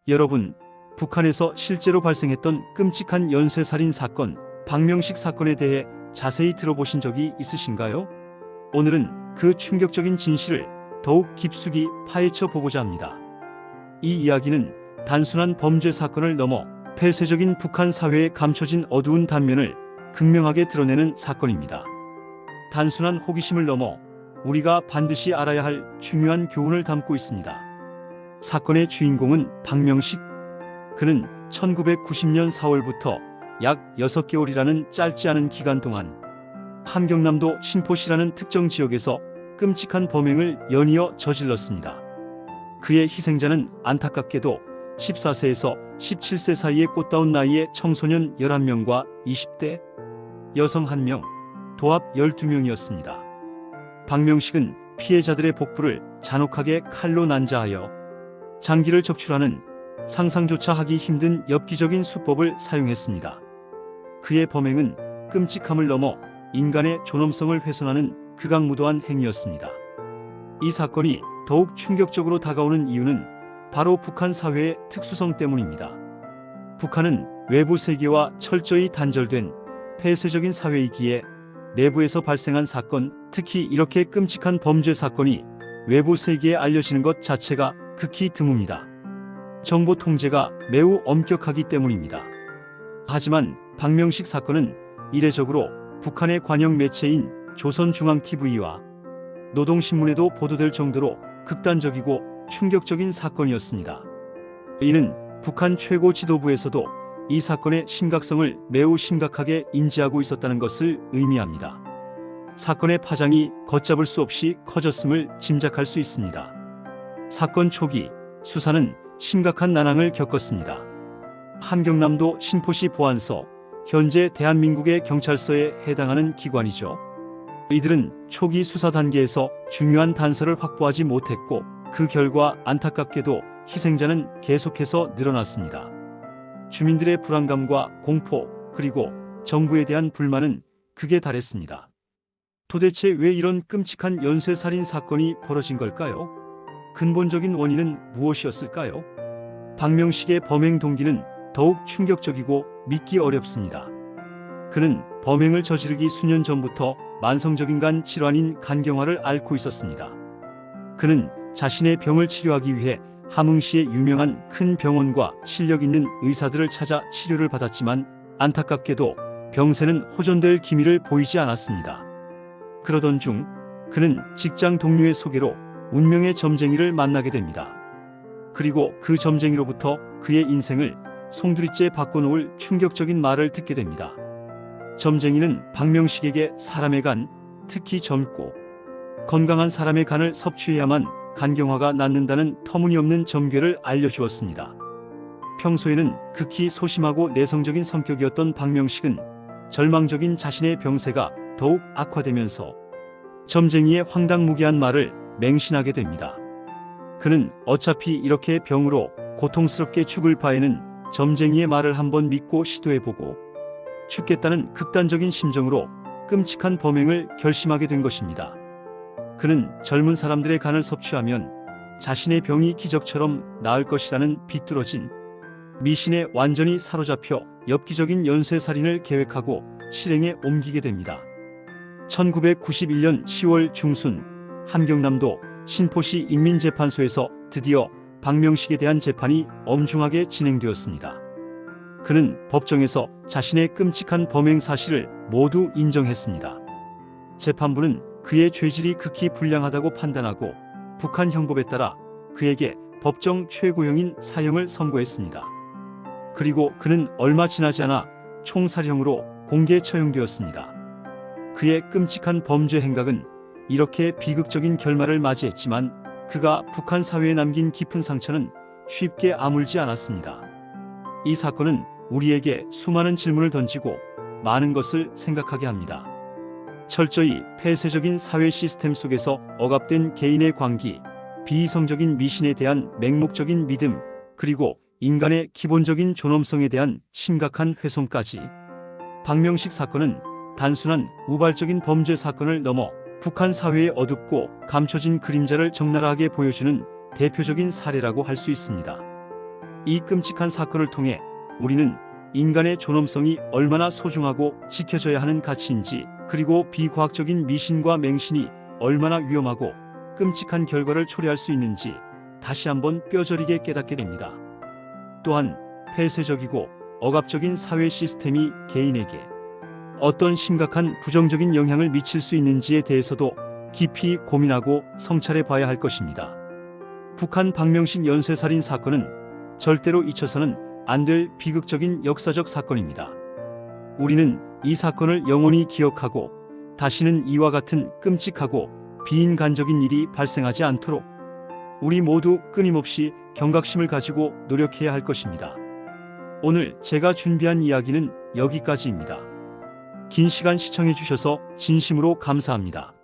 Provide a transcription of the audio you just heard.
여러분, 북한에서 실제로 발생했던 끔찍한 연쇄살인 사건, 박명식 사건에 대해 자세히 들어보신 적이 있으신가요? 오늘은 그 충격적인 진실을 더욱 깊숙이 파헤쳐 보고자 합니다. 이 이야기는 단순한 범죄 사건을 넘어 폐쇄적인 북한 사회에 감춰진 어두운 단면을 극명하게 드러내는 사건입니다. 단순한 호기심을 넘어 우리가 반드시 알아야 할 중요한 교훈을 담고 있습니다. 사건의 주인공은 박명식. 그는 1990년 4월부터 약 6개월이라는 짧지 않은 기간 동안 함경남도 신포시라는 특정 지역에서 끔찍한 범행을 연이어 저질렀습니다. 그의 희생자는 안타깝게도 14세에서 17세 사이의 꽃다운 나이의 청소년 11명과 20대 여성 1명, 도합 12명이었습니다. 박명식은 피해자들의 복부를 잔혹하게 칼로 난자하여 장기를 적출하는 상상조차 하기 힘든 엽기적인 수법을 사용했습니다. 그의 범행은 끔찍함을 넘어 인간의 존엄성을 훼손하는 극악무도한 행위였습니다. 이 사건이 더욱 충격적으로 다가오는 이유는 바로 북한 사회의 특수성 때문입니다. 북한은 외부 세계와 철저히 단절된 폐쇄적인 사회이기에 내부에서 발생한 사건, 특히 이렇게 끔찍한 범죄 사건이 외부 세계에 알려지는 것 자체가 극히 드뭅니다. 정보 통제가 매우 엄격하기 때문입니다. 하지만 박명식 사건은 이례적으로 북한의 관영 매체인 조선중앙TV와 노동신문에도 보도될 정도로 극단적이고 충격적인 사건이었습니다. 이는 북한 최고 지도부에서도 이 사건의 심각성을 매우 심각하게 인지하고 있었다는 것을 의미합니다. 사건의 파장이 걷잡을 수 없이 커졌음을 짐작할 수 있습니다. 사건 초기 수사는 심각한 난항을 겪었습니다. 함경남도 신포시 보안서, 현재 대한민국의 경찰서에 해당하는 기관이죠. 이들은 초기 수사 단계에서 중요한 단서를 확보하지 못했고 그 결과 안타깝게도 희생자는 계속해서 늘어났습니다. 주민들의 불안감과 공포, 그리고 정부에 대한 불만은 극에 달했습니다. 도대체 왜 이런 끔찍한 연쇄살인 사건이 벌어진 걸까요? 근본적인 원인은 무엇이었을까요? 박명식의 범행 동기는 더욱 충격적이고 믿기 어렵습니다. 그는 범행을 저지르기 수년 전부터 만성적인 간 질환인 간경화를 앓고 있었습니다. 그는 자신의 병을 치료하기 위해 함흥시의 유명한 큰 병원과 실력 있는 의사들을 찾아 치료를 받았지만 안타깝게도 병세는 호전될 기미를 보이지 않았습니다. 그러던 중 그는 직장 동료의 소개로 운명의 점쟁이를 만나게 됩니다. 그리고 그 점쟁이로부터 그의 인생을 송두리째 바꿔놓을 충격적인 말을 듣게 됩니다. 점쟁이는 박명식에게 사람의 간, 특히 젊고 건강한 사람의 간을 섭취해야만 간경화가 낫는다는 터무니없는 점괘를 알려주었습니다. 평소에는 극히 소심하고 내성적인 성격이었던 박명식은 절망적인 자신의 병세가 더욱 악화되면서 점쟁이의 황당무계한 말을 맹신하게 됩니다. 그는 어차피 이렇게 병으로 고통스럽게 죽을 바에는 점쟁이의 말을 한번 믿고 시도해보고 죽겠다는 극단적인 심정으로 끔찍한 범행을 결심하게 된 것입니다. 그는 젊은 사람들의 간을 섭취하면 자신의 병이 기적처럼 나을 것이라는 비뚤어진 미신에 완전히 사로잡혀 엽기적인 연쇄살인을 계획하고 실행에 옮기게 됩니다. 1991년 10월 중순 함경남도 신포시 인민재판소에서 드디어 박명식에 대한 재판이 엄중하게 진행되었습니다. 그는 법정에서 자신의 끔찍한 범행 사실을 모두 인정했습니다. 재판부는 그의 죄질이 극히 불량하다고 판단하고 북한 형법에 따라 그에게 법정 최고형인 사형을 선고했습니다. 그리고 그는 얼마 지나지 않아 총살형으로 공개 처형되었습니다. 그의 끔찍한 범죄 행각은 이렇게 비극적인 결말을 맞이했지만 그가 북한 사회에 남긴 깊은 상처는 쉽게 아물지 않았습니다. 이 사건은 우리에게 수많은 질문을 던지고 많은 것을 생각하게 합니다. 철저히 폐쇄적인 사회 시스템 속에서 억압된 개인의 광기, 비이성적인 미신에 대한 맹목적인 믿음, 그리고 인간의 기본적인 존엄성에 대한 심각한 훼손까지. 박명식 사건은 단순한 우발적인 범죄 사건을 넘어 북한 사회의 어둡고 감춰진 그림자를 적나라하게 보여주는 대표적인 사례라고 할 수 있습니다. 이 끔찍한 사건을 통해 우리는 인간의 존엄성이 얼마나 소중하고 지켜져야 하는 가치인지, 그리고 비과학적인 미신과 맹신이 얼마나 위험하고 끔찍한 결과를 초래할 수 있는지 다시 한번 뼈저리게 깨닫게 됩니다. 또한 폐쇄적이고 억압적인 사회 시스템이 개인에게 어떤 심각한 부정적인 영향을 미칠 수 있는지에 대해서도 깊이 고민하고 성찰해 봐야 할 것입니다. 북한 박명식 연쇄살인 사건은 절대로 잊혀서는 안 될 비극적인 역사적 사건입니다. 우리는 이 사건을 영원히 기억하고 다시는 이와 같은 끔찍하고 비인간적인 일이 발생하지 않도록 우리 모두 끊임없이 경각심을 가지고 노력해야 할 것입니다. 오늘 제가 준비한 이야기는 여기까지입니다. 긴 시간 시청해 주셔서 진심으로 감사합니다.